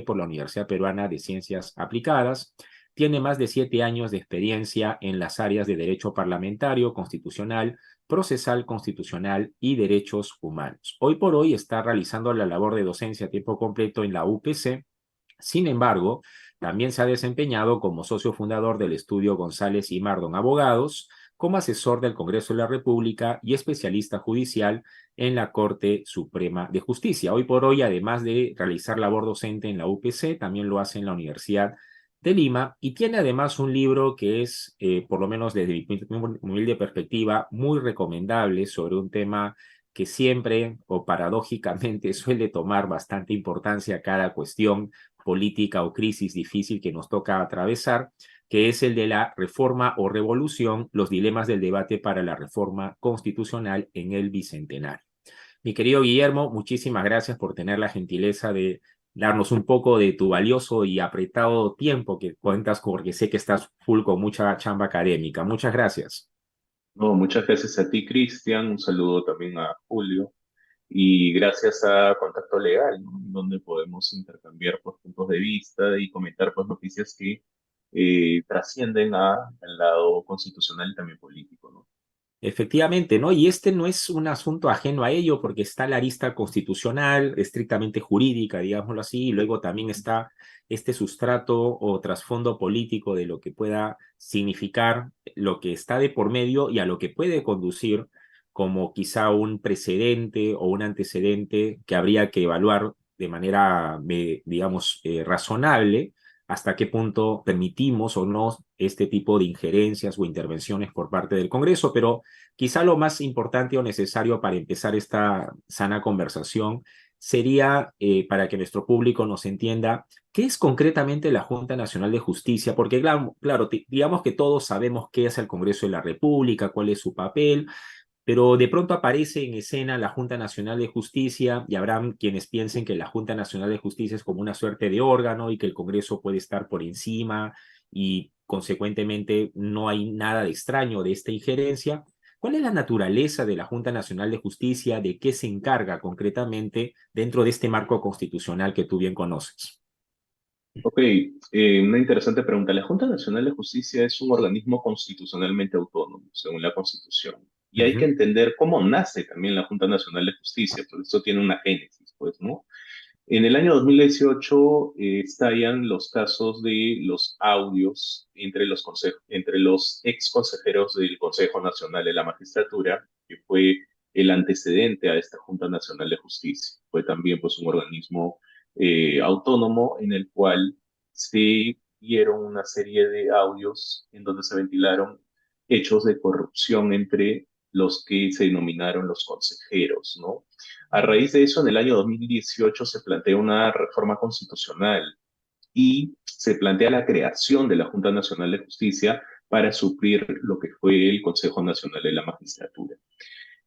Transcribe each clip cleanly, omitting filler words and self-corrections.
por la Universidad Peruana de Ciencias Aplicadas. Tiene más de 7 años de experiencia en las áreas de Derecho Parlamentario, Constitucional, Procesal, Constitucional y Derechos Humanos. Hoy por hoy está realizando la labor de docencia a tiempo completo en la UPC. Sin embargo, también se ha desempeñado como socio fundador del estudio González y Mardon Abogados, como asesor del Congreso de la República y especialista judicial en la Corte Suprema de Justicia. Hoy por hoy, además de realizar labor docente en la UPC, también lo hace en la Universidad de Lima y tiene además un libro que es, por lo menos desde mi humilde perspectiva, muy recomendable sobre un tema que siempre o paradójicamente suele tomar bastante importancia a cada cuestión política o crisis difícil que nos toca atravesar, que es el de la reforma o revolución, los dilemas del debate para la reforma constitucional en el Bicentenario. Mi querido Guillermo, muchísimas gracias por tener la gentileza de darnos un poco de tu valioso y apretado tiempo que cuentas, porque sé que estás full con mucha chamba académica. Muchas gracias. No, muchas gracias a ti, Cristian. Un saludo también a Julio. Y gracias a Contacto Legal, ¿no? Donde podemos intercambiar pues, puntos de vista y comentar pues, noticias que trascienden al lado constitucional y también político, ¿no? Efectivamente, ¿no? Y este no es un asunto ajeno a ello, porque está la arista constitucional, estrictamente jurídica, digámoslo así, y luego también está este sustrato o trasfondo político de lo que pueda significar lo que está de por medio y a lo que puede conducir como quizá un precedente o un antecedente que habría que evaluar de manera, digamos, razonable hasta qué punto permitimos o no este tipo de injerencias o intervenciones por parte del Congreso, pero quizá lo más importante o necesario para empezar esta sana conversación sería, para que nuestro público nos entienda, qué es concretamente la Junta Nacional de Justicia, porque claro, digamos que todos sabemos qué es el Congreso de la República, cuál es su papel, pero de pronto aparece en escena la Junta Nacional de Justicia y habrá quienes piensen que la Junta Nacional de Justicia es como una suerte de órgano y que el Congreso puede estar por encima y consecuentemente no hay nada de extraño de esta injerencia. ¿Cuál es la naturaleza de la Junta Nacional de Justicia? ¿De qué se encarga concretamente dentro de este marco constitucional que tú bien conoces? Ok, una interesante pregunta. La Junta Nacional de Justicia es un organismo constitucionalmente autónomo, según la Constitución. Y hay que Ujú. entender cómo nace también la Junta Nacional de Justicia, porque esto tiene una génesis, pues, ¿no? En el año 2018 estallan los casos de los audios entre los ex consejeros del Consejo Nacional de la Magistratura, que fue el antecedente a esta Junta Nacional de Justicia. Fue también pues, un organismo autónomo en el cual se dieron una serie de audios en donde se ventilaron hechos de corrupción entre los que se denominaron los consejeros, ¿no? A raíz de eso, en el año 2018 se plantea una reforma constitucional y se plantea la creación de la Junta Nacional de Justicia para suplir lo que fue el Consejo Nacional de la Magistratura.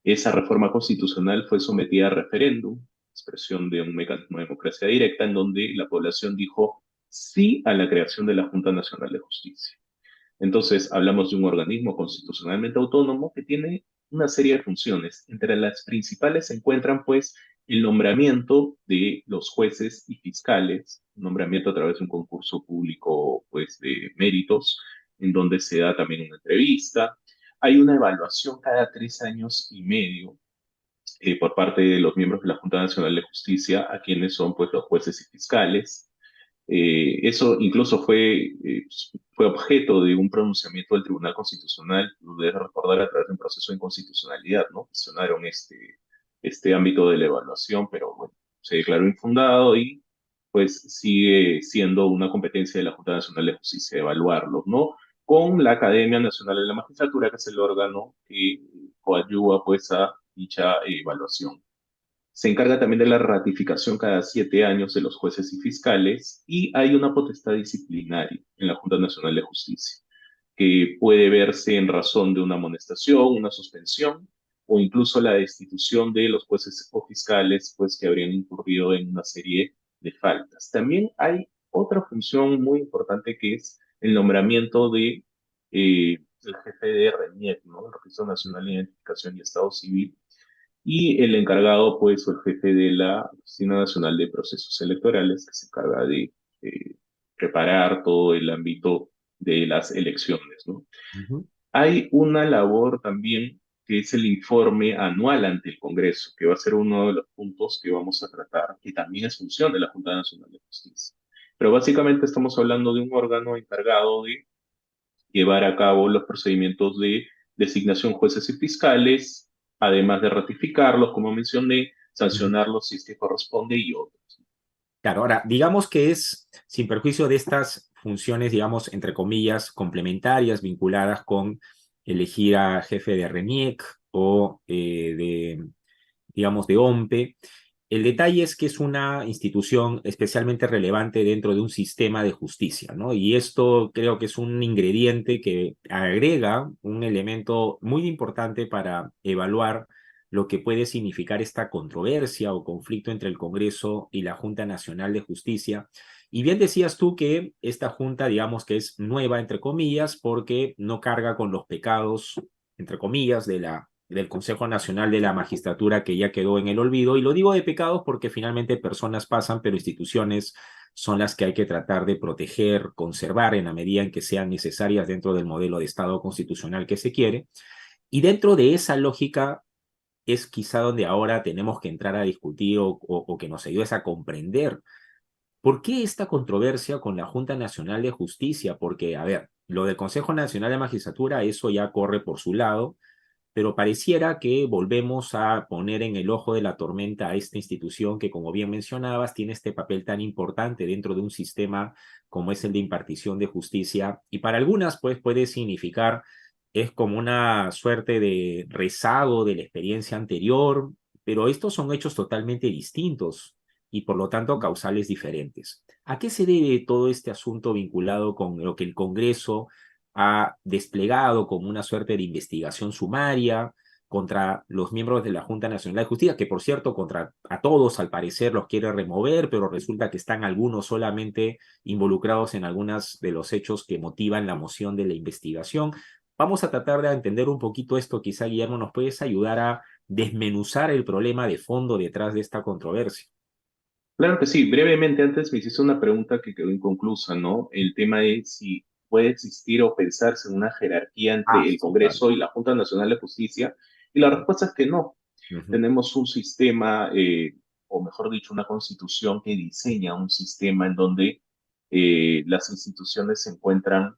Esa reforma constitucional fue sometida a referéndum, expresión de un mecanismo de democracia directa, en donde la población dijo sí a la creación de la Junta Nacional de Justicia. Entonces, hablamos de un organismo constitucionalmente autónomo que tiene una serie de funciones. Entre las principales se encuentran, pues, el nombramiento de los jueces y fiscales, un nombramiento a través de un concurso público, pues, de méritos, en donde se da también una entrevista. Hay una evaluación cada 3 años y medio por parte de los miembros de la Junta Nacional de Justicia a quienes son, pues, los jueces y fiscales. Eso incluso fue objeto de un pronunciamiento del Tribunal Constitucional, lo debes recordar a través de un proceso de inconstitucionalidad, ¿no? Cuestionaron este ámbito de la evaluación, pero bueno, se declaró infundado y pues sigue siendo una competencia de la Junta Nacional de Justicia evaluarlos, ¿no? Con la Academia Nacional de la Magistratura, que es el órgano que coadyuva pues a dicha evaluación. Se encarga también de la ratificación cada 7 años de los jueces y fiscales y hay una potestad disciplinaria en la Junta Nacional de Justicia que puede verse en razón de una amonestación, una suspensión o incluso la destitución de los jueces o fiscales pues que habrían incurrido en una serie de faltas. También hay otra función muy importante que es el nombramiento de el jefe de RENIEC, ¿no? El Registro Nacional de Identificación y Estado Civil, y el encargado, pues, o el jefe de la Oficina Nacional de Procesos Electorales, que se encarga de preparar todo el ámbito de las elecciones, ¿no? Ujú. Hay una labor también que es el informe anual ante el Congreso, que va a ser uno de los puntos que vamos a tratar, que también es función de la Junta Nacional de Justicia. Pero básicamente estamos hablando de un órgano encargado de llevar a cabo los procedimientos de designación jueces y fiscales, además de ratificarlos, como mencioné, Ujú. sancionarlos si es que corresponde y otros. Claro, ahora, digamos que es, sin perjuicio de estas funciones, digamos, entre comillas, complementarias, vinculadas con elegir a jefe de RENIEC o digamos, de OMPE. El detalle es que es una institución especialmente relevante dentro de un sistema de justicia, ¿no? Y esto creo que es un ingrediente que agrega un elemento muy importante para evaluar lo que puede significar esta controversia o conflicto entre el Congreso y la Junta Nacional de Justicia. Y bien decías tú que esta junta, digamos que es nueva, entre comillas, porque no carga con los pecados, entre comillas, del Consejo Nacional de la Magistratura que ya quedó en el olvido. Y lo digo de pecados porque finalmente personas pasan, pero instituciones son las que hay que tratar de proteger, conservar en la medida en que sean necesarias dentro del modelo de Estado constitucional que se quiere. Y dentro de esa lógica es quizá donde ahora tenemos que entrar a discutir o que nos ayudes a comprender por qué esta controversia con la Junta Nacional de Justicia. Porque, a ver, lo del Consejo Nacional de Magistratura, eso ya corre por su lado, pero pareciera que volvemos a poner en el ojo de la tormenta a esta institución que, como bien mencionabas, tiene este papel tan importante dentro de un sistema como es el de impartición de justicia, y para algunas pues puede significar, es como una suerte de rezago de la experiencia anterior, pero estos son hechos totalmente distintos y por lo tanto causales diferentes. ¿A qué se debe todo este asunto vinculado con lo que el Congreso ha desplegado como una suerte de investigación sumaria contra los miembros de la Junta Nacional de Justicia, que por cierto, contra a todos al parecer los quiere remover, pero resulta que están algunos solamente involucrados en algunos de los hechos que motivan la moción de la investigación? Vamos a tratar de entender un poquito esto. Quizá, Guillermo, nos puedes ayudar a desmenuzar el problema de fondo detrás de esta controversia. Claro que sí, brevemente antes me hiciste una pregunta que quedó inconclusa, ¿no? El tema es si puede existir o pensarse en una jerarquía Ah, entre el sí, claro. Congreso y la Junta Nacional de Justicia, y la respuesta es que no. Ujú. Tenemos un sistema, o mejor dicho, una constitución que diseña un sistema en donde las instituciones se encuentran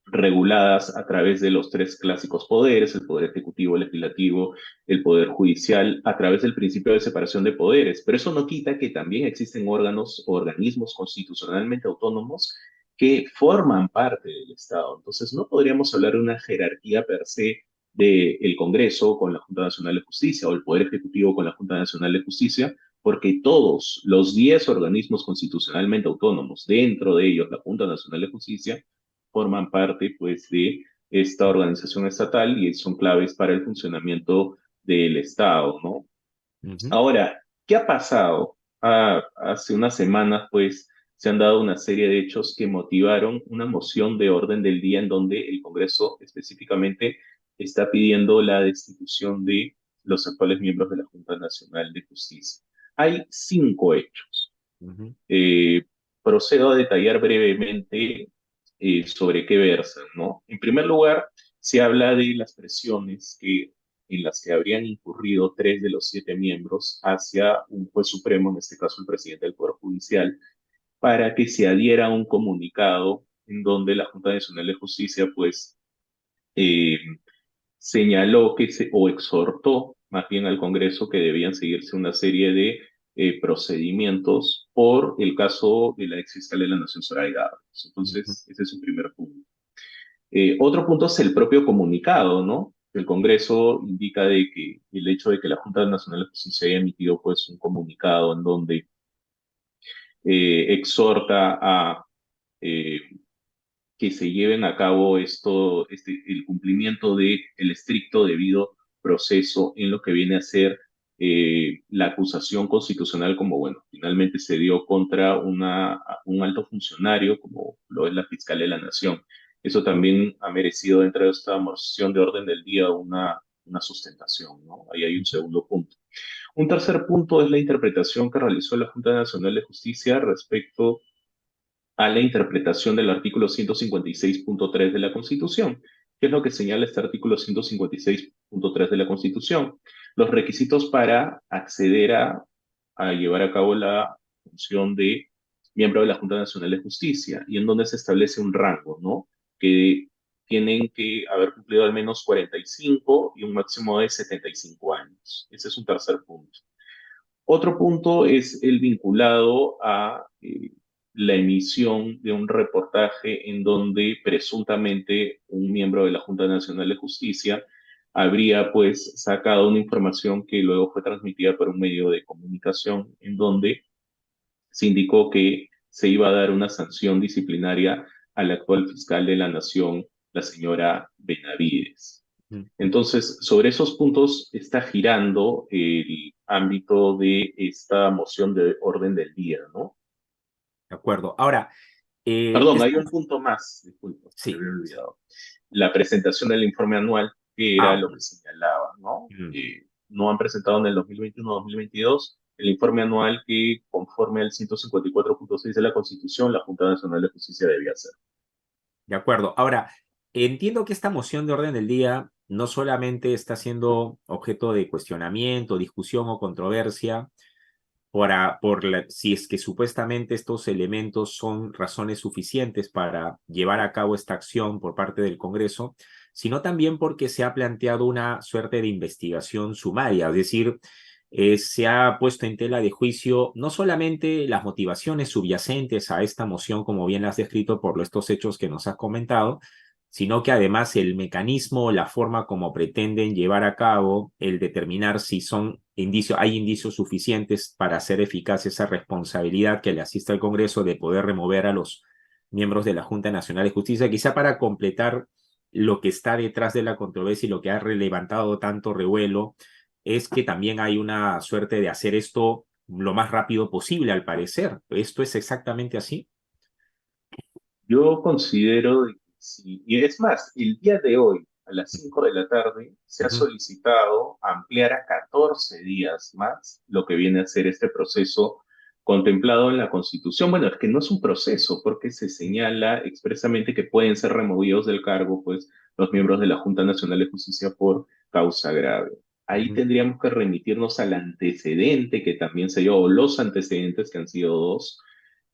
reguladas a través de los tres clásicos poderes, el poder ejecutivo, el legislativo, el poder judicial, a través del principio de separación de poderes. Pero eso no quita que también existen órganos o organismos constitucionalmente autónomos que forman parte del Estado. Entonces, no podríamos hablar de una jerarquía per se del Congreso con la Junta Nacional de Justicia o el Poder Ejecutivo con la Junta Nacional de Justicia, porque todos los 10 organismos constitucionalmente autónomos, dentro de ellos la Junta Nacional de Justicia, forman parte pues de esta organización estatal y son claves para el funcionamiento del Estado, ¿no? Ujú. Ahora, ¿qué ha pasado? Hace unas semanas pues se han dado una serie de hechos que motivaron una moción de orden del día en donde el Congreso específicamente está pidiendo la destitución de los actuales miembros de la Junta Nacional de Justicia. Hay 5 hechos. Ujú. Eh, Procedo a detallar brevemente sobre qué versan, ¿no? En primer lugar, se habla de las presiones en las que habrían incurrido 3 de los 7 miembros hacia un juez supremo, en este caso el presidente del Poder Judicial, para que se adhiera a un comunicado en donde la Junta Nacional de Justicia, pues, eh, señaló o exhortó más bien al Congreso que debían seguirse una serie de procedimientos por el caso de la ex fiscal de la Nación, Zoraida Ábalos. Ujú. Entonces, ese es un primer punto. Otro punto es el propio comunicado, ¿no? El Congreso indica de que el hecho de que la Junta Nacional de Justicia haya emitido pues un comunicado en donde exhorta a eh, que se lleven a cabo el cumplimiento de el estricto debido proceso en lo que viene a ser la acusación constitucional, como bueno, finalmente se dio contra un alto funcionario, como lo es la Fiscalía de la Nación. Eso también ha merecido dentro de esta moción de orden del día una sustentación, ¿no? Ahí hay un segundo punto. Un tercer punto es la interpretación que realizó la Junta Nacional de Justicia respecto a la interpretación del artículo 156.3 de la Constitución. ¿Qué es lo que señala este artículo 156.3 de la Constitución? Los requisitos para acceder a llevar a cabo la función de miembro de la Junta Nacional de Justicia, y en donde se establece un rango, ¿no? Que tienen que haber cumplido al menos 45 y un máximo de 75 años. Ese es un tercer punto. Otro punto es el vinculado a la emisión de un reportaje en donde presuntamente un miembro de la Junta Nacional de Justicia habría pues sacado una información que luego fue transmitida por un medio de comunicación en donde se indicó que se iba a dar una sanción disciplinaria al actual fiscal de la Nación, la señora Benavides. Mm. Entonces, sobre esos puntos está girando el ámbito de esta moción de orden del día, ¿no? De acuerdo. Ahora, Perdón, hay un punto más, disculpa, me sí, había sí. olvidado. La presentación del informe anual, que era Ah, lo que señalaba, ¿no? mm, No han presentado en el 2021-2022 el informe anual que, conforme al 154.6 de la Constitución, la Junta Nacional de Justicia debía hacer. de acuerdo. Ahora, entiendo que esta moción de orden del día no solamente está siendo objeto de cuestionamiento, discusión o controversia, si es que supuestamente estos elementos son razones suficientes para llevar a cabo esta acción por parte del Congreso, sino también porque se ha planteado una suerte de investigación sumaria, es decir, se ha puesto en tela de juicio no solamente las motivaciones subyacentes a esta moción, como bien has descrito por estos hechos que nos has comentado, sino que además el mecanismo, la forma como pretenden llevar a cabo el determinar si hay indicios suficientes para hacer eficaz esa responsabilidad que le asiste al Congreso de poder remover a los miembros de la Junta Nacional de Justicia, quizá para completar lo que está detrás de la controversia y lo que ha levantado tanto revuelo, es que también hay una suerte de hacer esto lo más rápido posible, al parecer. ¿Esto es exactamente así? Yo considero de que sí, y es más, el día de hoy, a las 5 de la tarde, se ha Ujú. solicitado ampliar a 14 días más lo que viene a ser este proceso contemplado en la Constitución. Bueno, es que no es un proceso, porque se señala expresamente que pueden ser removidos del cargo, pues, los miembros de la Junta Nacional de Justicia por causa grave. Ahí Ujú. tendríamos que remitirnos al antecedente que también se dio, o los antecedentes que han sido dos,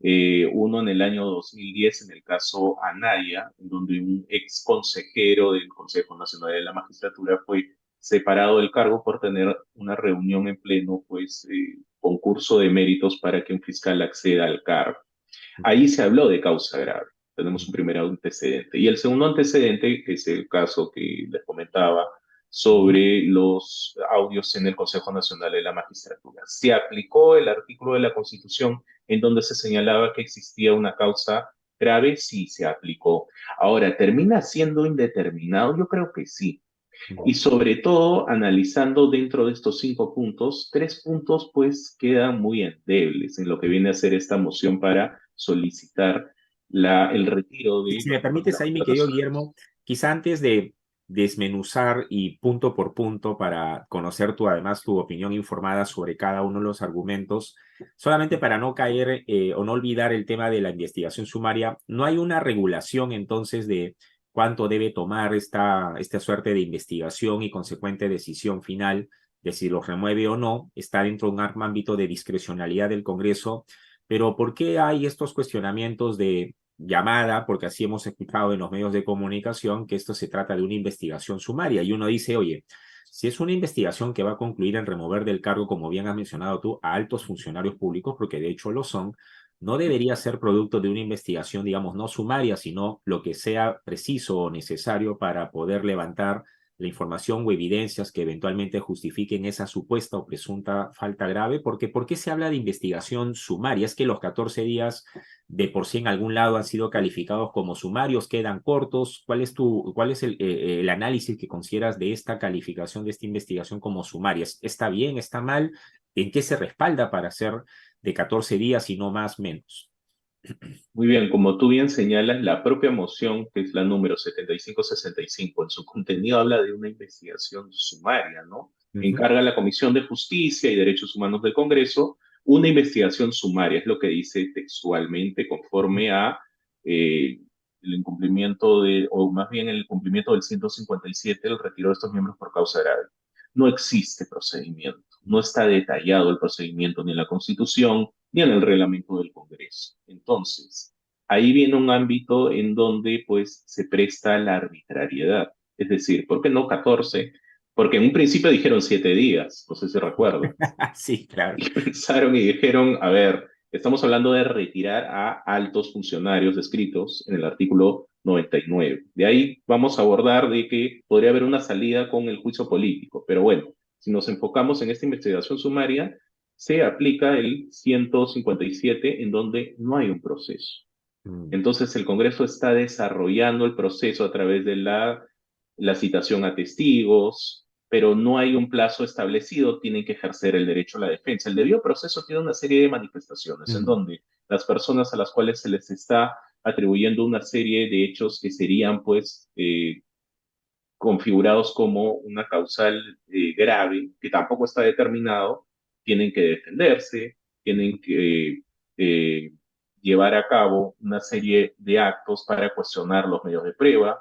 uno en el año 2010 en el caso Anaya, en donde un ex consejero del Consejo Nacional de la Magistratura fue separado del cargo por tener una reunión en pleno, pues, concurso de méritos para que un fiscal acceda al cargo. Ahí se habló de causa grave. Tenemos un primer antecedente. Y el segundo antecedente, que es el caso que les comentaba Ujú. sobre los audios en el Consejo Nacional de la Magistratura. Se aplicó el artículo de la Constitución en donde se señalaba que existía una causa grave, sí se aplicó. Ahora, ¿termina siendo indeterminado? Yo creo que sí. Y Ujú. sobre todo, analizando dentro de estos 5 puntos, 3 puntos pues quedan muy endebles en lo que viene a ser esta moción para solicitar el retiro de Si los me miembros de la permites ahí, mi Junta querido Nacional. Guillermo, quizá antes de desmenuzar y punto por punto para conocer además tu opinión informada sobre cada uno de los argumentos, solamente para no caer o no olvidar el tema de la investigación sumaria, no hay una regulación entonces de cuánto debe tomar esta suerte de investigación y consecuente decisión final de si lo remueve o no, está dentro de un ámbito de discrecionalidad del Congreso, pero ¿por qué hay estos cuestionamientos de llamada, porque así hemos escuchado en los medios de comunicación que esto se trata de una investigación sumaria y uno dice, oye, si es una investigación que va a concluir en remover del cargo, como bien has mencionado tú, a altos funcionarios públicos, porque de hecho lo son, no debería ser producto de una investigación, digamos, no sumaria, sino lo que sea preciso o necesario para poder levantar la información o evidencias que eventualmente justifiquen esa supuesta o presunta falta grave, porque ¿por qué se habla de investigación sumaria? Es que los 14 días de por sí en algún lado han sido calificados como sumarios, quedan cortos. ¿Cuál es el análisis que consideras de esta calificación, de esta investigación como sumaria? ¿Está bien, está mal? ¿En qué se respalda para ser de 14 días y no más menos? Muy bien, como tú bien señalas, la propia moción, que es la número 7565, en su contenido habla de una investigación sumaria, ¿no? Ujú. Encarga a la Comisión de Justicia y Derechos Humanos del Congreso una investigación sumaria, es lo que dice textualmente, conforme a eh, el incumplimiento o más bien el cumplimiento del 157, el retiro de estos miembros por causa grave. No existe procedimiento, no está detallado el procedimiento ni en la Constitución ni en el reglamento del Congreso. Entonces, ahí viene un ámbito en donde pues se presta la arbitrariedad. Es decir, ¿por qué no 14? Porque en un principio dijeron 7 días, no sé si recuerdas, Sí, claro. y pensaron y dijeron, a ver, estamos hablando de retirar a altos funcionarios descritos en el artículo 99. De ahí vamos a abordar de que podría haber una salida con el juicio político, pero bueno, si nos enfocamos en esta investigación sumaria, se aplica el 157 en donde no hay un proceso. Mm. Entonces el Congreso está desarrollando el proceso a través de la citación a testigos, pero no hay un plazo establecido, tienen que ejercer el derecho a la defensa. El debido proceso tiene una serie de manifestaciones en Mm. donde las personas a las cuales se les está atribuyendo una serie de hechos que serían pues configurados como una causal grave, que tampoco está determinado, tienen que defenderse, tienen que llevar a cabo una serie de actos para cuestionar los medios de prueba,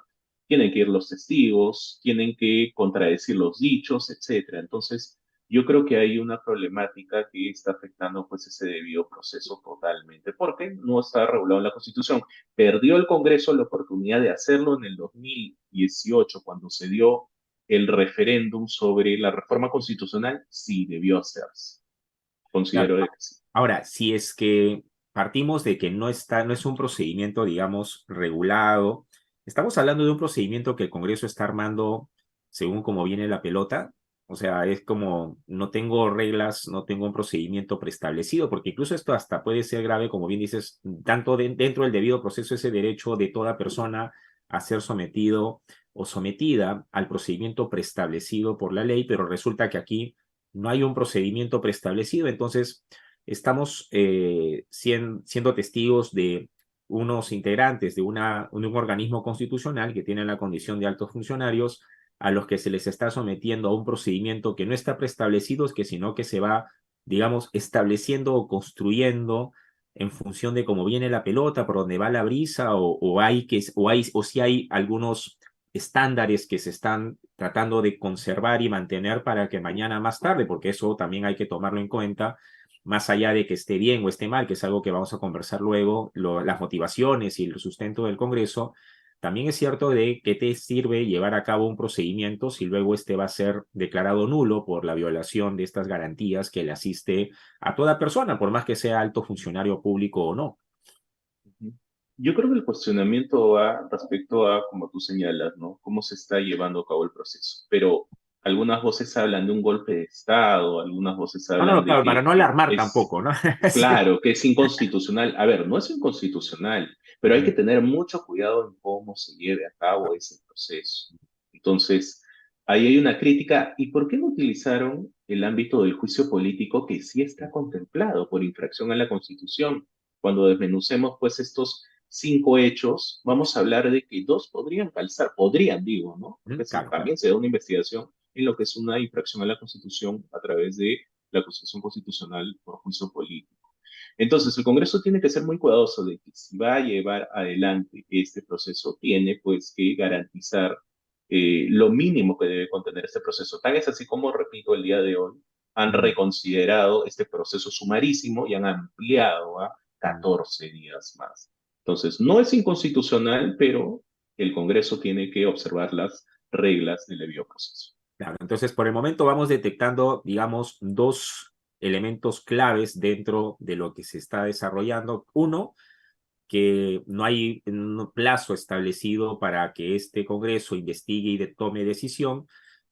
tienen que ir los testigos, tienen que contradecir los dichos, etcétera. Entonces, yo creo que hay una problemática que está afectando pues ese debido proceso totalmente, porque no está regulado en la Constitución. Perdió el Congreso la oportunidad de hacerlo en el 2018, cuando se dio el referéndum sobre la reforma constitucional, sí debió hacerse. Claro. Considero que sí. Ahora, si es que partimos de que no es un procedimiento, digamos, regulado, estamos hablando de un procedimiento que el Congreso está armando según como viene la pelota. O sea, es como no tengo reglas, no tengo un procedimiento preestablecido, porque incluso esto hasta puede ser grave, como bien dices, tanto dentro del debido proceso, ese derecho de toda persona a ser sometido o sometida al procedimiento preestablecido por la ley, pero resulta que aquí no hay un procedimiento preestablecido, entonces estamos siendo testigos de unos integrantes de un organismo constitucional que tienen la condición de altos funcionarios a los que se les está sometiendo a un procedimiento que no está preestablecido, sino que se va, digamos, estableciendo o construyendo en función de cómo viene la pelota, por dónde va la brisa, o si hay algunos estándares que se están tratando de conservar y mantener para que mañana más tarde, porque eso también hay que tomarlo en cuenta, más allá de que esté bien o esté mal, que es algo que vamos a conversar luego, las motivaciones y el sustento del Congreso, también es cierto de que te sirve llevar a cabo un procedimiento si luego este va a ser declarado nulo por la violación de estas garantías que le asiste a toda persona, por más que sea alto funcionario público o no. Yo creo que el cuestionamiento va respecto a, como tú señalas, ¿no? Cómo se está llevando a cabo el proceso. Pero algunas voces hablan de un golpe de Estado, algunas voces No, no, hablan de claro, para que no alarmar es tampoco, ¿no? Sí. claro, que es inconstitucional. A ver, no es inconstitucional, pero hay que Ujú. tener mucho cuidado en cómo se lleve a cabo ese proceso. Entonces, ahí hay una crítica. ¿Y por qué no utilizaron el ámbito del juicio político que sí está contemplado por infracción a la Constitución? Cuando desmenucemos pues estos 5 hechos, vamos a hablar de que 2 podrían calzar, podrían, digo, ¿no? Porque Claro, claro. también se da una investigación en lo que es una infracción a la Constitución a través de la acusación constitucional por juicio político. Entonces, el Congreso tiene que ser muy cuidadoso de que si va a llevar adelante este proceso, tiene pues que garantizar lo mínimo que debe contener este proceso. Tan es así como, repito, el día de hoy han Mm, reconsiderado este proceso sumarísimo y han ampliado a mm. 14 días más. Entonces, no es inconstitucional, pero el Congreso tiene que observar las reglas del debido proceso. Claro, entonces por el momento vamos detectando, digamos, dos elementos claves dentro de lo que se está desarrollando. Uno, que no hay un plazo establecido para que este Congreso investigue y tome decisión.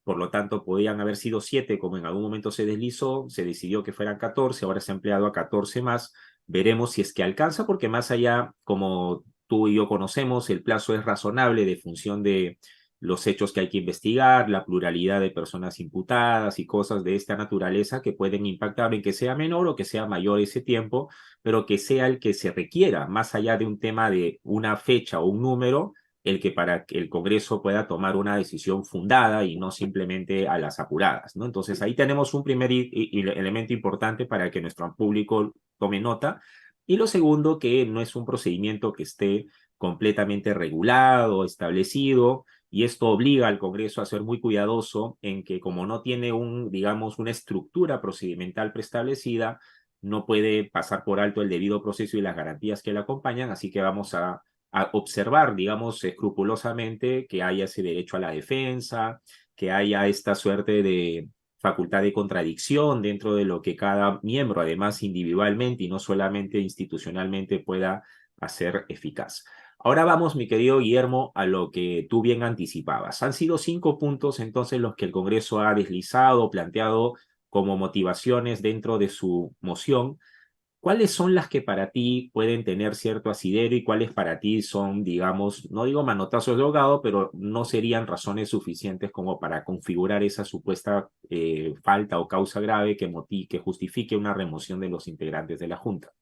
Por lo tanto, podían haber sido 7, como en algún momento se deslizó, se decidió que fueran 14, ahora se ha ampliado a 14 más. Veremos si es que alcanza, porque más allá, como tú y yo conocemos, el plazo es razonable de función los hechos que hay que investigar, la pluralidad de personas imputadas y cosas de esta naturaleza que pueden impactar en que sea menor o que sea mayor ese tiempo, pero que sea el que se requiera, más allá de un tema de una fecha o un número, el que para que el Congreso pueda tomar una decisión fundada y no simplemente a las apuradas, ¿no? Entonces ahí tenemos un primer elemento importante para que nuestro público tome nota. Y lo segundo, que no es un procedimiento que esté completamente regulado, establecido, y esto obliga al Congreso a ser muy cuidadoso en que como no tiene digamos, una estructura procedimental preestablecida, no puede pasar por alto el debido proceso y las garantías que le acompañan, así que vamos a observar, digamos, escrupulosamente que haya ese derecho a la defensa, que haya esta suerte de facultad de contradicción dentro de lo que cada miembro, además individualmente y no solamente institucionalmente, pueda hacer eficaz. Ahora vamos, mi querido Guillermo, a lo que tú bien anticipabas. Han sido 5 puntos entonces los que el Congreso ha deslizado, planteado como motivaciones dentro de su moción. ¿Cuáles son las que para ti pueden tener cierto asidero y cuáles para ti son, digamos, no digo manotazos de ahogado, pero no serían razones suficientes como para configurar esa supuesta falta o causa grave que justifique una remoción de los integrantes de la Junta?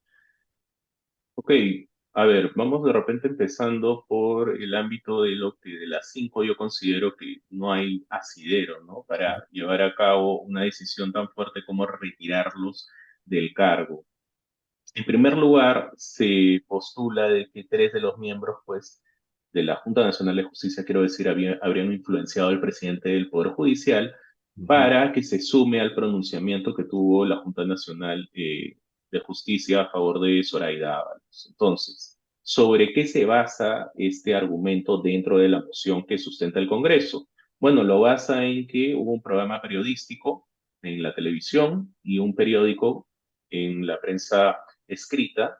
Ok, a ver, vamos de repente empezando por el ámbito de lo que de las cinco yo considero que no hay asidero, ¿no? Para llevar a cabo una decisión tan fuerte como retirarlos del cargo. En primer lugar, se postula de que tres de los miembros, pues, de la Junta Nacional de Justicia, quiero decir, habrían influenciado al presidente del Poder Judicial Ujú. para que se sume al pronunciamiento que tuvo la Junta Nacional de Justicia a favor de Zoraida Ábalos. Entonces, ¿sobre qué se basa este argumento dentro de la moción que sustenta el Congreso? Bueno, lo basa en que hubo un programa periodístico en la televisión y un periódico en la prensa escrita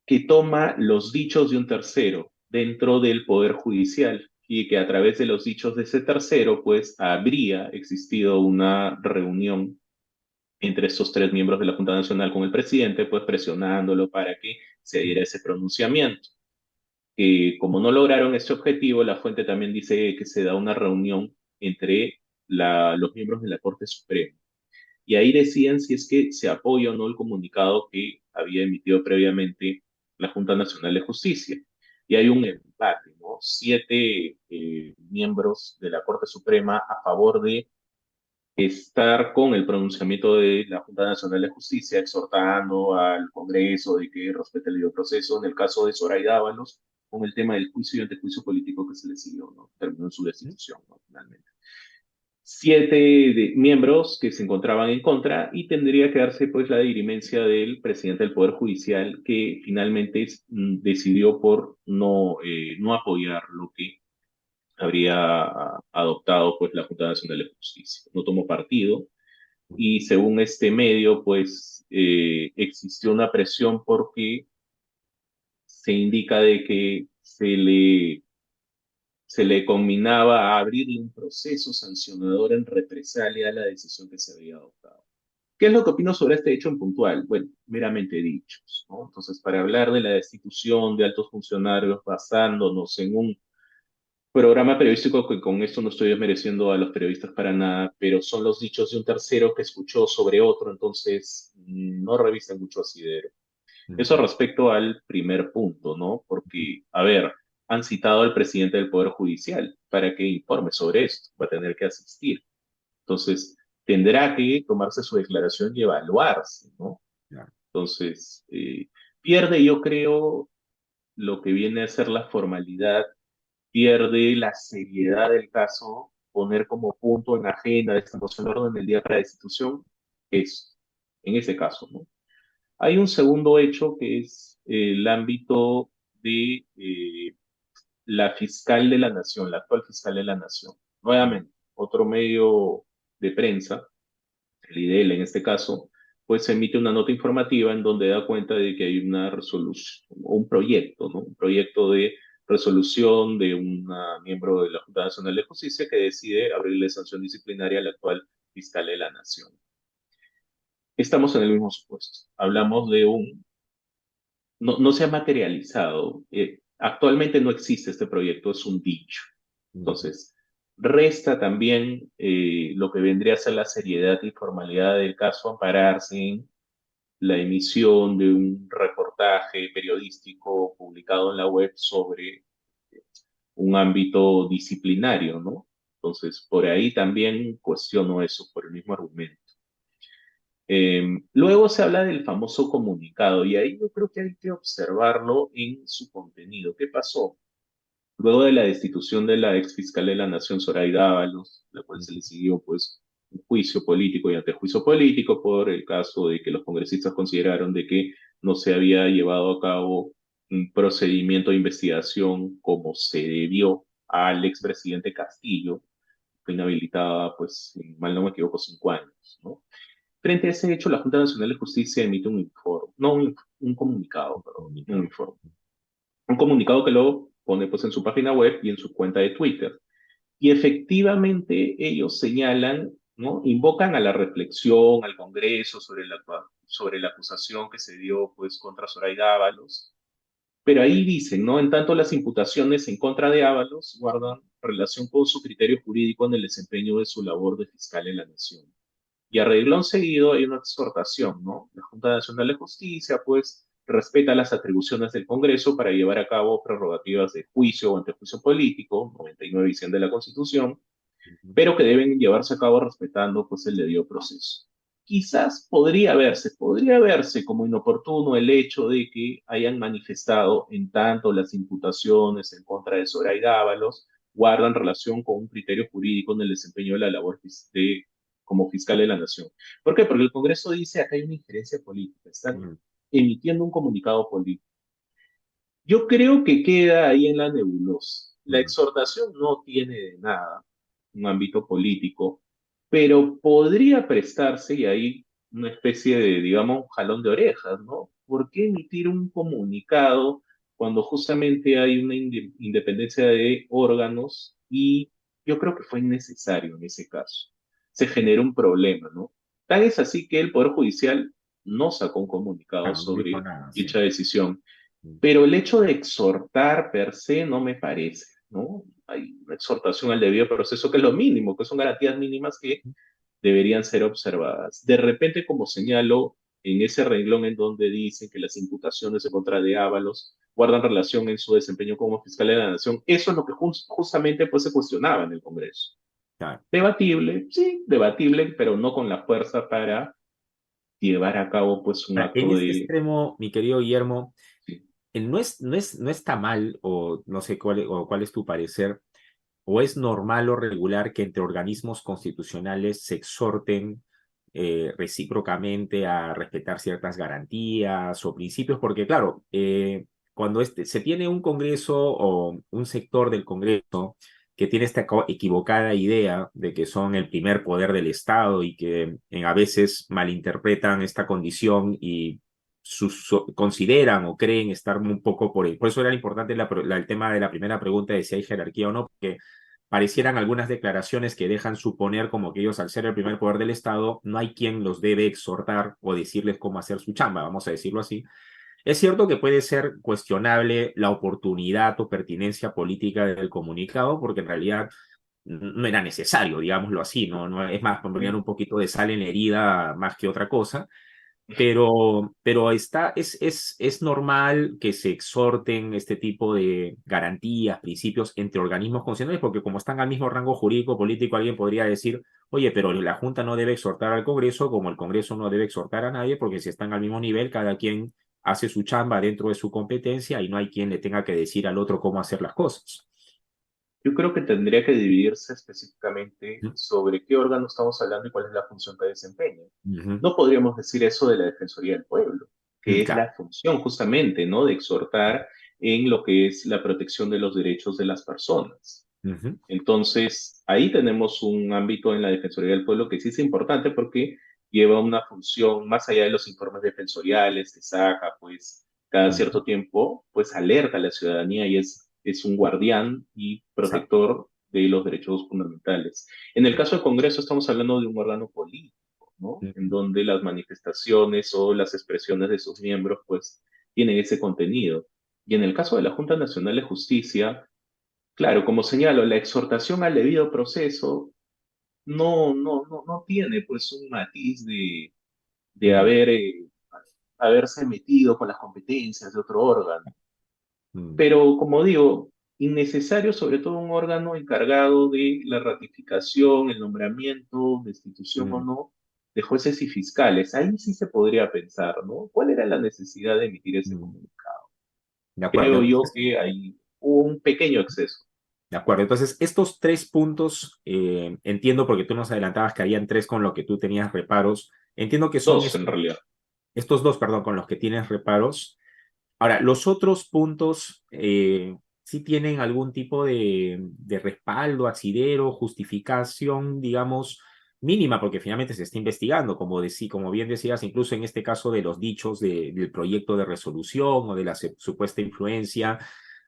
que toma los dichos de un tercero dentro del Poder Judicial y que a través de los dichos de ese tercero, pues habría existido una reunión entre estos tres miembros de la Junta Nacional con el presidente, pues presionándolo para que se diera ese pronunciamiento. Como no lograron ese objetivo, la fuente también dice que se da una reunión entre los miembros de la Corte Suprema y ahí decían si es que se apoya o no el comunicado que había emitido previamente la Junta Nacional de Justicia. Y hay un empate, ¿no? Siete miembros de la Corte Suprema a favor de estar con el pronunciamiento de la Junta Nacional de Justicia, exhortando al Congreso de que respete el debido proceso. En el caso de Zoraida Ábalos, con el tema del juicio y antejuicio político que se le siguió, ¿no? Terminó en su destitución, ¿no? Finalmente siete miembros que se encontraban en contra y tendría que darse pues la dirimencia del presidente del Poder Judicial que finalmente decidió por no apoyar lo que habría adoptado pues la Junta Nacional de Justicia. No tomó partido y según este medio pues existió una presión porque se indica de que se le combinaba a abrirle un proceso sancionador en represalia a la decisión que se había adoptado. ¿Qué es lo que opino sobre este hecho en puntual? Bueno, meramente dichos, ¿no? Entonces, para hablar de la destitución de altos funcionarios basándonos en un programa periodístico que con esto no estoy desmereciendo a los periodistas para nada, pero son los dichos de un tercero que escuchó sobre otro, entonces no revisten mucho asidero. Eso Ujú. respecto al primer punto, ¿no? Porque, a ver, han citado al presidente del Poder Judicial para que informe sobre esto, va a tener que asistir. Entonces, tendrá que tomarse su declaración y evaluarse, ¿no? Ya. Entonces, pierde, yo creo, lo que viene a ser la formalidad, pierde la seriedad del caso, poner como punto en agenda de esta moción de orden del día para la destitución, es, en ese caso, ¿no? Hay un segundo hecho que es el ámbito de la fiscal de la Nación, la actual fiscal de la Nación. Nuevamente, otro medio de prensa, el IDL en este caso, pues emite una nota informativa en donde da cuenta de que hay una resolución, un proyecto, ¿no? Un proyecto de resolución de un miembro de la Junta Nacional de Justicia que decide abrirle sanción disciplinaria al actual fiscal de la Nación. Estamos en el mismo supuesto. Hablamos de no se ha materializado. Actualmente no existe este proyecto, es un dicho. Ujú, Entonces, resta también lo que vendría a ser la seriedad y formalidad del caso ampararse en la emisión de un reportaje periodístico publicado en la web sobre un ámbito disciplinario, ¿no? Entonces, por ahí también cuestiono eso por el mismo argumento. Luego se habla del famoso comunicado y ahí yo creo que hay que observarlo en su contenido. ¿Qué pasó? Luego de la destitución de la ex fiscal de la Nación, Zoraida Ábalos, la cual se le ujú, siguió pues un juicio político y antejuicio político por el caso de que los congresistas consideraron de que no se había llevado a cabo un procedimiento de investigación como se debió al expresidente Castillo, fue inhabilitada, pues, si mal no me equivoco, 5 años, ¿no? Frente a ese hecho, la Junta Nacional de Justicia emite un informe, no un comunicado, perdón, un comunicado. informe. Un comunicado que lo pone pues en su página web y en su cuenta de Twitter. Y efectivamente ellos señalan, ¿no? Invocan a la reflexión, al Congreso sobre la acusación que se dio pues contra Zoraida Ábalos. Pero ahí dicen, ¿no? En tanto las imputaciones en contra de Ábalos guardan relación con su criterio jurídico en el desempeño de su labor de fiscal en la nación. Y a reglón seguido hay una exhortación, ¿no? La Junta Nacional de Justicia, pues, respeta las atribuciones del Congreso para llevar a cabo prerrogativas de juicio o antejuicio político, 99 diciembre de la Constitución, Ujú, pero que deben llevarse a cabo respetando, pues, el debido proceso. Quizás podría verse como inoportuno el hecho de que hayan manifestado en tanto las imputaciones en contra de Zoraida Ábalos guardan relación con un criterio jurídico en el desempeño de la labor como fiscal de la nación. ¿Por qué? Porque el Congreso dice acá hay una injerencia política, están ujú, emitiendo un comunicado político. Yo creo que queda ahí en la nebulosa. La ujú. exhortación no tiene de nada un ámbito político, pero podría prestarse, y ahí una especie de, digamos, jalón de orejas, ¿no? ¿Por qué emitir un comunicado cuando justamente hay una independencia de órganos? Y yo creo que fue innecesario en ese caso. Se generó un problema, ¿no? Tan es así que el Poder Judicial no sacó un comunicado Claro, no dijo sobre nada, sí. dicha decisión, Mm, pero el hecho de exhortar per se no me parece, ¿no? Hay una exhortación al debido proceso que es lo mínimo, que son garantías mínimas que deberían ser observadas. De repente, como señalo, en ese renglón en donde dicen que las imputaciones en contra de Ábalos guardan relación en su desempeño como fiscal de la nación, eso es lo que justamente pues se cuestionaba en el Congreso. claro. Debatible, sí, debatible, pero no con la fuerza para llevar a cabo pues un En acto este de... extremo, mi querido Guillermo, Sí. no está mal, o no sé cuál es tu parecer, o es normal o regular que entre organismos constitucionales se exhorten recíprocamente a respetar ciertas garantías o principios, porque claro, cuando se tiene un Congreso o un sector del Congreso que tiene esta equivocada idea de que son el primer poder del Estado y que a veces malinterpretan esta condición y consideran o creen estar un poco por eso era importante el tema de la primera pregunta de si hay jerarquía o no, porque parecieran algunas declaraciones que dejan suponer como que ellos, al ser el primer poder del Estado, no hay quien los debe exhortar o decirles cómo hacer su chamba, vamos a decirlo así. Es cierto que puede ser cuestionable la oportunidad o pertinencia política del comunicado, porque en realidad no era necesario, digámoslo así, ¿no? Es más, poner un poquito de sal en la herida más que otra cosa, pero es normal que se exhorten este tipo de garantías, principios entre organismos constitucionales, porque como están al mismo rango jurídico político, alguien podría decir, oye, pero la Junta no debe exhortar al Congreso, como el Congreso no debe exhortar a nadie, porque si están al mismo nivel, cada quien hace su chamba dentro de su competencia y no hay quien le tenga que decir al otro cómo hacer las cosas. Yo creo que tendría que dividirse específicamente Ujú, sobre qué órgano estamos hablando y cuál es la función que desempeña. ujú, No podríamos decir eso de la Defensoría del Pueblo, que es claro. la función justamente, ¿no? De exhortar en lo que es la protección de los derechos de las personas. Ujú, Entonces, ahí tenemos un ámbito en la Defensoría del Pueblo que sí es importante porque lleva una función más allá de los informes defensoriales que saca, pues, cada ujú, cierto tiempo, pues alerta a la ciudadanía y es un guardián y exacto. protector de los derechos fundamentales. En el caso del Congreso estamos hablando de un órgano político, ¿no? En Ujú, donde las manifestaciones o las expresiones de sus miembros, pues, tienen ese contenido. Y en el caso de la Junta Nacional de Justicia, Claro, como señalo, la exhortación al debido proceso no tiene pues un matiz de Mm, haberse metido con las competencias de otro órgano. mm, Pero como digo, innecesario sobre todo un órgano encargado de la ratificación, el nombramiento, destitución o mm. no, de jueces y fiscales. Ahí sí se podría pensar, ¿no? ¿Cuál era la necesidad de emitir ese Mm. comunicado? De acuerdo. Creo yo Entonces, que hay un pequeño exceso. de acuerdo. Entonces, estos tres puntos, entiendo porque tú nos adelantabas que habían tres con los que tú tenías reparos. Entiendo que son Dos, en realidad. estos dos, perdón, con los que tienes reparos. Ahora, los otros puntos sí tienen algún tipo de respaldo, asidero, justificación, digamos, mínima, porque finalmente se está investigando, como bien decías, incluso en este caso de los dichos del proyecto de resolución o de la supuesta influencia,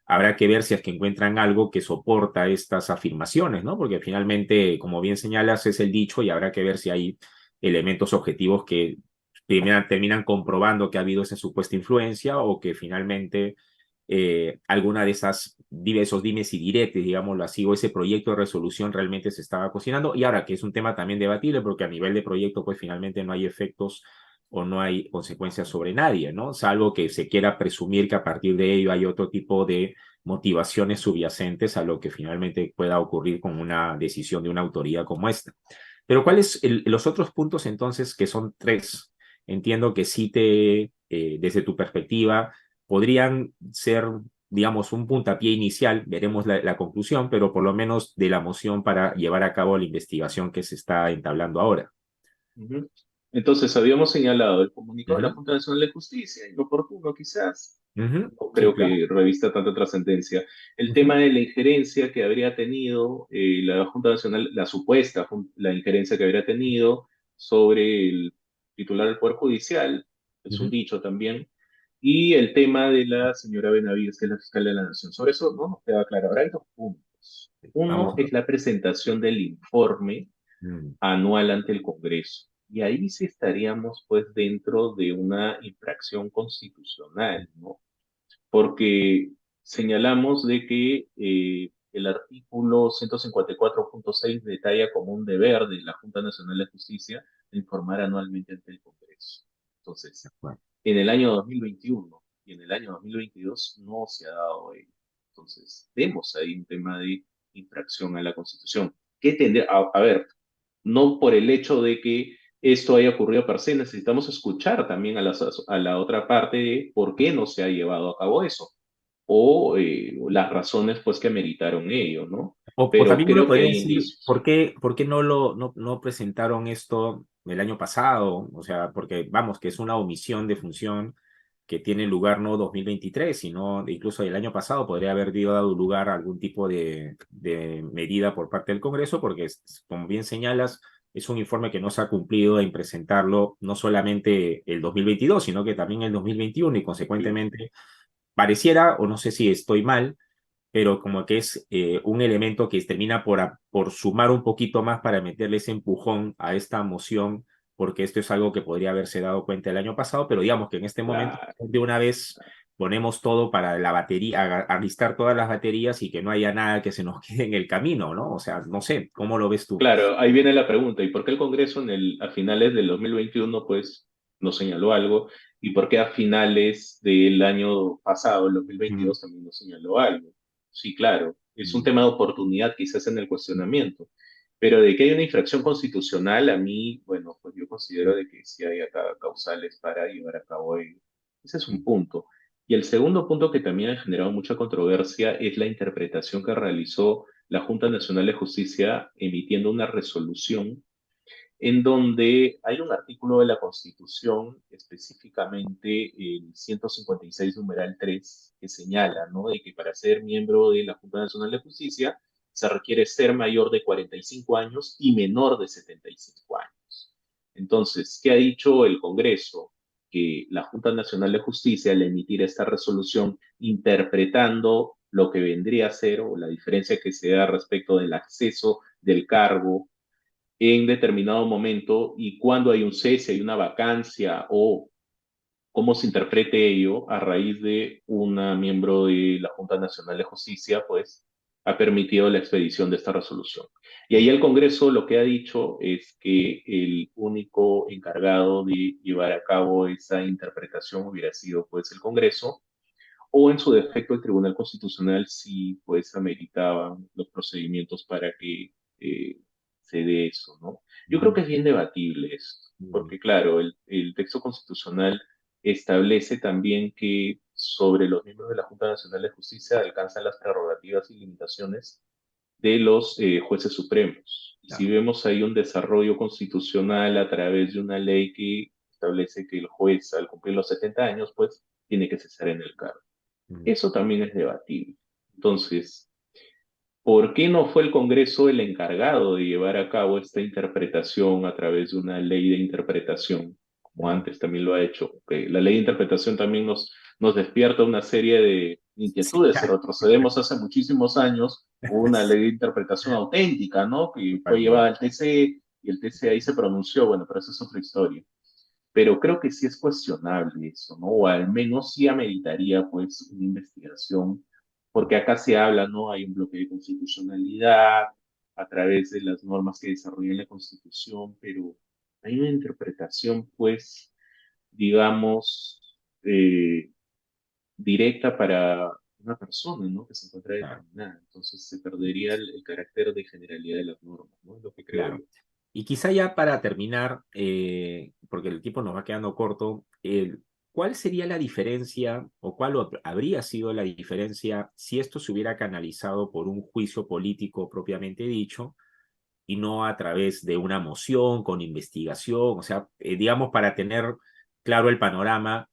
habrá que ver si es que encuentran algo que soporta estas afirmaciones, ¿no? Porque finalmente, como bien señalas, es el dicho y habrá que ver si hay elementos objetivos que terminan comprobando que ha habido esa supuesta influencia o que finalmente alguna de esos dimes y diretes, digámoslo así, o ese proyecto de resolución realmente se estaba cocinando. Y ahora que es un tema también debatible porque a nivel de proyecto pues finalmente no hay efectos o no hay consecuencias sobre nadie, ¿no? Salvo que se quiera presumir que a partir de ello hay otro tipo de motivaciones subyacentes a lo que finalmente pueda ocurrir con una decisión de una autoridad como esta. Pero ¿cuáles los otros puntos entonces que son tres? Entiendo que sí desde tu perspectiva, podrían ser, digamos, un puntapié inicial, veremos la conclusión, pero por lo menos de la moción para llevar a cabo la investigación que se está entablando ahora. Ujú. Entonces, habíamos señalado el comunicado de la Ujú, Junta Nacional de Justicia, inoportuno quizás, ujú, no sí, creo claro. que revista tanta trascendencia. El Ujú, tema de la injerencia que habría tenido la Junta Nacional, la supuesta la injerencia que habría tenido sobre el titular del Poder Judicial, es un ujú. dicho también, y el tema de la señora Benavides, que es la fiscal de la Nación. Sobre eso no nos queda claro. Ahora hay dos puntos. Vamos Uno a ver. es la presentación del informe Mm, anual ante el Congreso. Y ahí sí estaríamos pues dentro de una infracción constitucional, ¿no? Porque señalamos de que el artículo 154.6 detalla como un deber de la Junta Nacional de Justicia informar anualmente ante el Congreso. de Entonces, acuerdo. en el año 2021 y en el año 2022 no se ha dado ello. Entonces, vemos ahí un tema de infracción a la Constitución. ¿Qué tendría? A ver, no por el hecho de que esto haya ocurrido per se, necesitamos escuchar también a la otra parte de por qué no se ha llevado a cabo eso, o las razones pues que meritaron ello, ¿no? O Pero también uno creo que podría hay decir, indicios. por qué no presentaron esto el año pasado? O sea, porque vamos, que es una omisión de función que tiene lugar no 2023, sino incluso el año pasado podría haber dado lugar a algún tipo de medida por parte del Congreso, porque como bien señalas, es un informe que no se ha cumplido en presentarlo no solamente el 2022, sino que también el 2021 y consecuentemente pareciera, o no sé si estoy mal, pero como que es un elemento que termina por sumar un poquito más para meterle ese empujón a esta moción, porque esto es algo que podría haberse dado cuenta el año pasado, pero digamos que en este momento Claro, de una vez ponemos todo para la batería, alistar todas las baterías y que no haya nada que se nos quede en el camino, ¿no? O sea, no sé, ¿cómo lo ves tú? claro, ahí viene la pregunta, ¿y por qué el Congreso a finales del 2021 pues no señaló algo? ¿Y por qué a finales del año pasado, el Mm, 2022, también no señaló algo? Sí, claro, es un mm, tema de oportunidad quizás en el cuestionamiento, pero de que hay una infracción constitucional, a mí, bueno, pues yo considero de que sí hay acá causales para llevar a cabo ello. Ese es un mm, punto. Y el segundo punto que también ha generado mucha controversia es la interpretación que realizó la Junta Nacional de Justicia emitiendo una resolución en donde hay un artículo de la Constitución, específicamente el 156 numeral 3, que señala, ¿no?, de que para ser miembro de la Junta Nacional de Justicia se requiere ser mayor de 45 años y menor de 75 años. Entonces, ¿qué ha dicho el Congreso? Que la Junta Nacional de Justicia, al emitir esta resolución, interpretando lo que vendría a ser o la diferencia que se da respecto del acceso del cargo en determinado momento y cuando hay un cese, hay una vacancia o cómo se interprete ello a raíz de una miembro de la Junta Nacional de Justicia, pues ha permitido la expedición de esta resolución. Y ahí el Congreso lo que ha dicho es que el único encargado de llevar a cabo esa interpretación hubiera sido pues el Congreso, o en su defecto el Tribunal Constitucional si pues ameritaban los procedimientos para que se dé eso, ¿no? Yo creo Ujú, que es bien debatible esto, ujú, porque claro, el texto constitucional establece también que sobre los miembros de la Junta Nacional de Justicia alcanzan las prerrogativas y limitaciones de los jueces supremos. Y si claro. vemos ahí un desarrollo constitucional a través de una ley que establece que el juez al cumplir los 70 años, pues tiene que cesar en el cargo. Ujú. Eso también es debatible. Entonces, ¿por qué no fue el Congreso el encargado de llevar a cabo esta interpretación a través de una ley de interpretación, como Ujú. antes también lo ha hecho? Que la ley de interpretación también nos despierta una serie de Sí, inquietudes. Si claro. retrocedemos hace muchísimos años, hubo una ley de interpretación auténtica, ¿no? Que fue llevada Totalmente. al TC y el TC ahí se pronunció, bueno, pero esa es otra historia. Pero creo que sí es cuestionable eso, ¿no? O al menos sí ameritaría, pues, una investigación, porque acá se habla, ¿no? Hay un bloque de constitucionalidad a través de las normas que desarrolla la Constitución, pero hay una interpretación, pues, digamos, directa para una persona, ¿no? Que se encuentra Claro, determinada. Entonces se perdería el carácter de generalidad de las normas, ¿no? Es lo que creo yo. claro. Y quizá ya para terminar, porque el tiempo nos va quedando corto, ¿cuál sería la diferencia o cuál habría sido la diferencia si esto se hubiera canalizado por un juicio político propiamente dicho y no a través de una moción con investigación? O sea, digamos, para tener claro el panorama,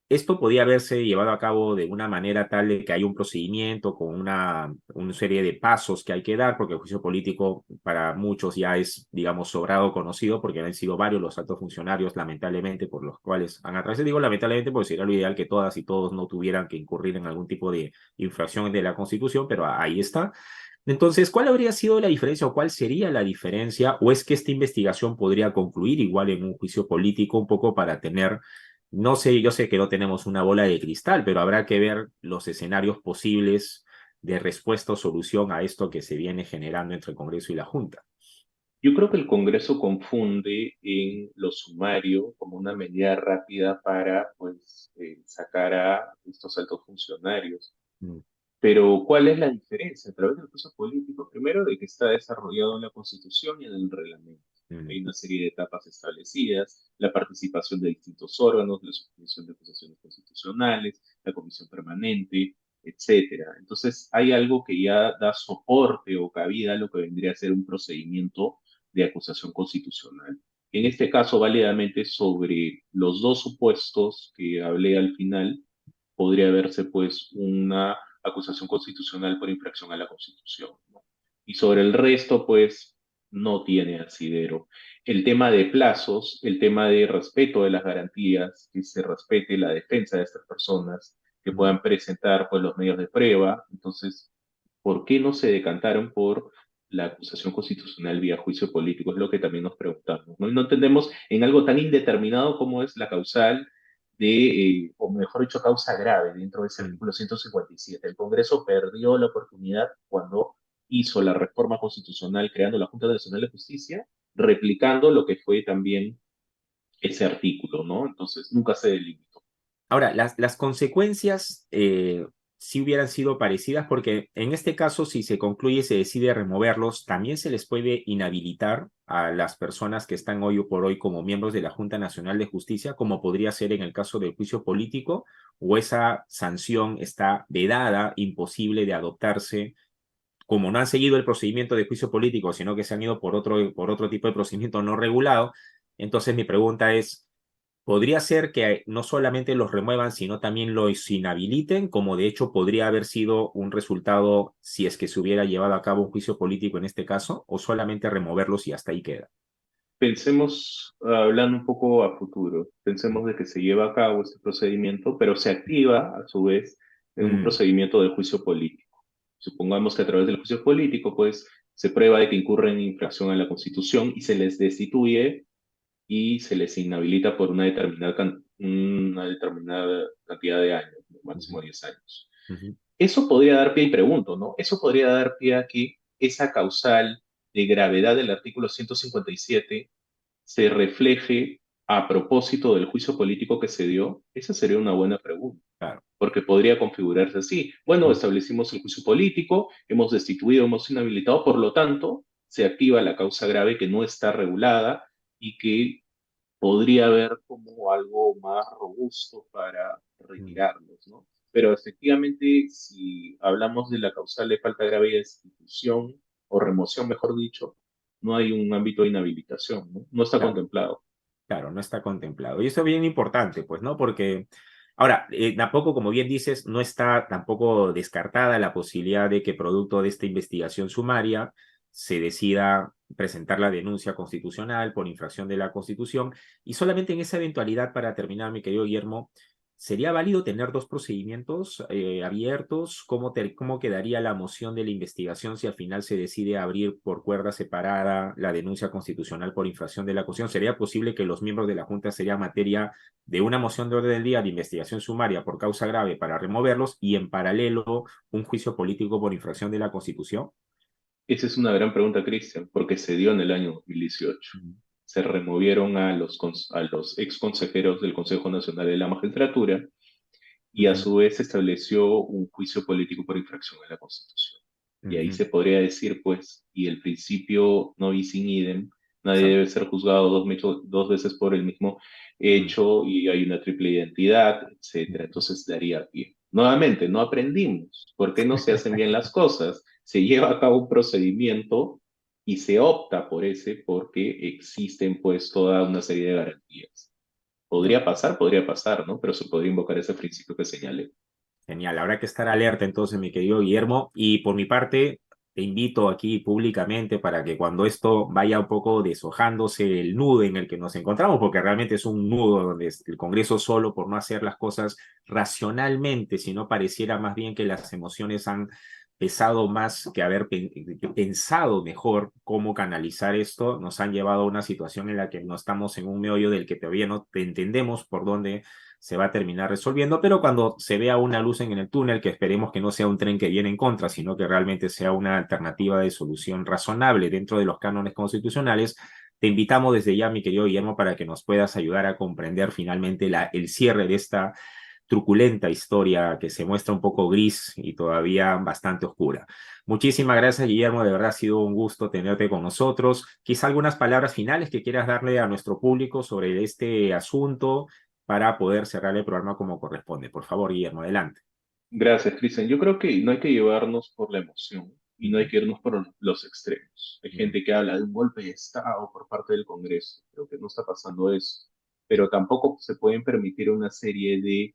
esto podía haberse llevado a cabo de una manera tal de que hay un procedimiento con una serie de pasos que hay que dar, porque el juicio político para muchos ya es, digamos, sobrado conocido, porque han sido varios los altos funcionarios, lamentablemente, por los cuales han atravesado. Digo lamentablemente porque sería lo ideal que todas y todos no tuvieran que incurrir en algún tipo de infracción de la Constitución, pero ahí está. Entonces, ¿cuál habría sido la diferencia o cuál sería la diferencia? ¿O es que esta investigación podría concluir igual en un juicio político un poco para tener, no sé, yo sé que no tenemos una bola de cristal, pero habrá que ver los escenarios posibles de respuesta o solución a esto que se viene generando entre el Congreso y la Junta? Yo creo que el Congreso confunde en lo sumario como una medida rápida para pues, sacar a estos altos funcionarios. Mm, Pero, ¿cuál es la diferencia a través del proceso político? Primero, de que está desarrollado en la Constitución y en el reglamento. mm, Hay una serie de etapas establecidas, la participación de distintos órganos, la subcomisión de acusaciones constitucionales, la comisión permanente, etcétera. Entonces, hay algo que ya da soporte o cabida a lo que vendría a ser un procedimiento de acusación constitucional. En este caso, válidamente sobre los dos supuestos que hablé al final, podría verse pues una acusación constitucional por infracción a la Constitución, ¿no? Y sobre el resto, pues no tiene asidero. El tema de plazos, el tema de respeto de las garantías, que se respete la defensa de estas personas, que mm. puedan presentar pues los medios de prueba. Entonces, ¿por qué no se decantaron por la acusación constitucional vía juicio político? Es lo que también nos preguntamos, ¿no? Y no entendemos en algo tan indeterminado como es la causal o mejor dicho, causa grave dentro de ese Mm. artículo 157. El Congreso perdió la oportunidad cuando hizo la reforma constitucional creando la Junta Nacional de Justicia, replicando lo que fue también ese artículo, ¿no? Entonces, nunca se delimitó. Ahora, las consecuencias sí hubieran sido parecidas porque en este caso, si se concluye y se decide removerlos, también se les puede inhabilitar a las personas que están hoy por hoy como miembros de la Junta Nacional de Justicia, como podría ser en el caso del juicio político, o esa sanción está vedada, imposible de adoptarse, como no han seguido el procedimiento de juicio político, sino que se han ido por otro tipo de procedimiento no regulado. Entonces mi pregunta es, podría ser que no solamente los remuevan, sino también los inhabiliten, como de hecho podría haber sido un resultado si es que se hubiera llevado a cabo un juicio político en este caso, o solamente removerlos y hasta ahí queda. Pensemos, hablando un poco a futuro, pensemos de que se lleva a cabo este procedimiento, pero se activa a su vez en un Mm, procedimiento de juicio político. Supongamos que a través del juicio político, pues, se prueba de que incurren en infracción a la Constitución y se les destituye y se les inhabilita por una determinada cantidad de años, ujú, máximo 10 años. ujú. Eso podría dar pie, y pregunto, ¿no? Eso podría dar pie a que esa causal de gravedad del artículo 157 se refleje a propósito del juicio político que se dio. Esa sería una buena pregunta, Claro. porque podría configurarse así. Bueno, establecimos el juicio político, hemos destituido, hemos inhabilitado, por lo tanto, se activa la causa grave que no está regulada y que podría ver como algo más robusto para Mm. retirarlos, ¿no? Pero efectivamente, si hablamos de la causal de falta grave de destitución o remoción, mejor dicho, no hay un ámbito de inhabilitación, ¿no? No está Claro. contemplado. Claro, no está contemplado. Y eso es bien importante, pues, ¿no? Porque ahora, tampoco, como bien dices, no está tampoco descartada la posibilidad de que producto de esta investigación sumaria se decida presentar la denuncia constitucional por infracción de la Constitución. Y solamente en esa eventualidad, para terminar, mi querido Guillermo, ¿sería válido tener dos procedimientos abiertos? ¿Cómo quedaría la moción de la investigación si al final se decide abrir por cuerda separada la denuncia constitucional por infracción de la Constitución? ¿Sería posible que los miembros de la Junta sería materia de una moción de orden del día de investigación sumaria por causa grave para removerlos y en paralelo un juicio político por infracción de la Constitución? Esa es una gran pregunta, Cristian, porque se dio en el año 2018. Mm. Se removieron a los ex consejeros del Consejo Nacional de la Magistratura y a Ujú, su vez se estableció un juicio político por infracción a la Constitución. Y ahí ujú. se podría decir, pues, y el principio no bis in idem, nadie Exacto. debe ser juzgado dos veces por el mismo Mm, hecho y hay una triple identidad, etcétera. mm. Entonces daría pie. Nuevamente, no aprendimos. ¿Por qué no se hacen bien las cosas? Se lleva a cabo un procedimiento y se opta por ese porque existen, pues, toda una serie de garantías. Ya. Podría pasar, ¿no? Pero se podría invocar ese principio que señalé. Genial, habrá que estar alerta entonces, mi querido Guillermo. Y por mi parte, te invito aquí públicamente para que cuando esto vaya un poco deshojándose el nudo en el que nos encontramos, porque realmente es un nudo donde el Congreso solo por no hacer las cosas racionalmente, sino pareciera más bien que las emociones han pesado más que haber pensado mejor cómo canalizar esto, nos han llevado a una situación en la que no estamos en un meollo del que todavía no entendemos por dónde se va a terminar resolviendo, pero cuando se vea una luz en el túnel, que esperemos que no sea un tren que viene en contra, sino que realmente sea una alternativa de solución razonable dentro de los cánones constitucionales, te invitamos desde ya, mi querido Guillermo, para que nos puedas ayudar a comprender finalmente el cierre de esta truculenta historia que se muestra un poco gris y todavía bastante oscura. Muchísimas gracias, Guillermo. De verdad ha sido un gusto tenerte con nosotros. Quizá algunas palabras finales que quieras darle a nuestro público sobre este asunto para poder cerrar el programa como corresponde. Por favor, Guillermo, adelante. Gracias, Cristian. Yo creo que no hay que llevarnos por la emoción y no hay Ujú, que irnos por los extremos. Hay ujú. gente que habla de un golpe de Estado por parte del Congreso. Creo que no está pasando eso. Pero tampoco se pueden permitir una serie de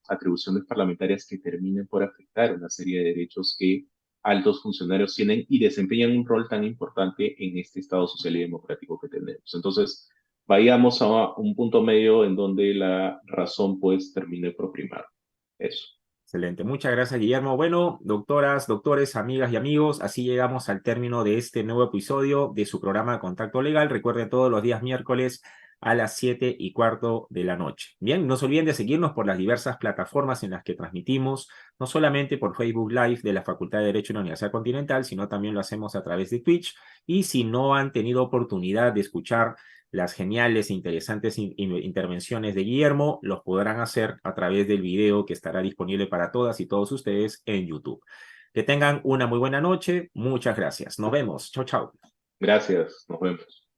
atribuciones parlamentarias que terminen por afectar una serie de derechos que altos funcionarios tienen y desempeñan un rol tan importante en este Estado social y democrático que tenemos. Entonces, vayamos a un punto medio en donde la razón pues termine por primar. Eso. Excelente. Muchas gracias, Guillermo. Bueno, doctoras, doctores, amigas y amigos, así llegamos al término de este nuevo episodio de su programa Contacto Legal. Recuerden todos los días miércoles a las 7:15 de la noche. Bien, no se olviden de seguirnos por las diversas plataformas en las que transmitimos, no solamente por Facebook Live de la Facultad de Derecho de la Universidad Continental, sino también lo hacemos a través de Twitch. Y si no han tenido oportunidad de escuchar las geniales e interesantes intervenciones de Guillermo, los podrán hacer a través del video que estará disponible para todas y todos ustedes en YouTube. Que tengan una muy buena noche. Muchas gracias. Nos vemos. Chau, chau. Gracias, nos vemos.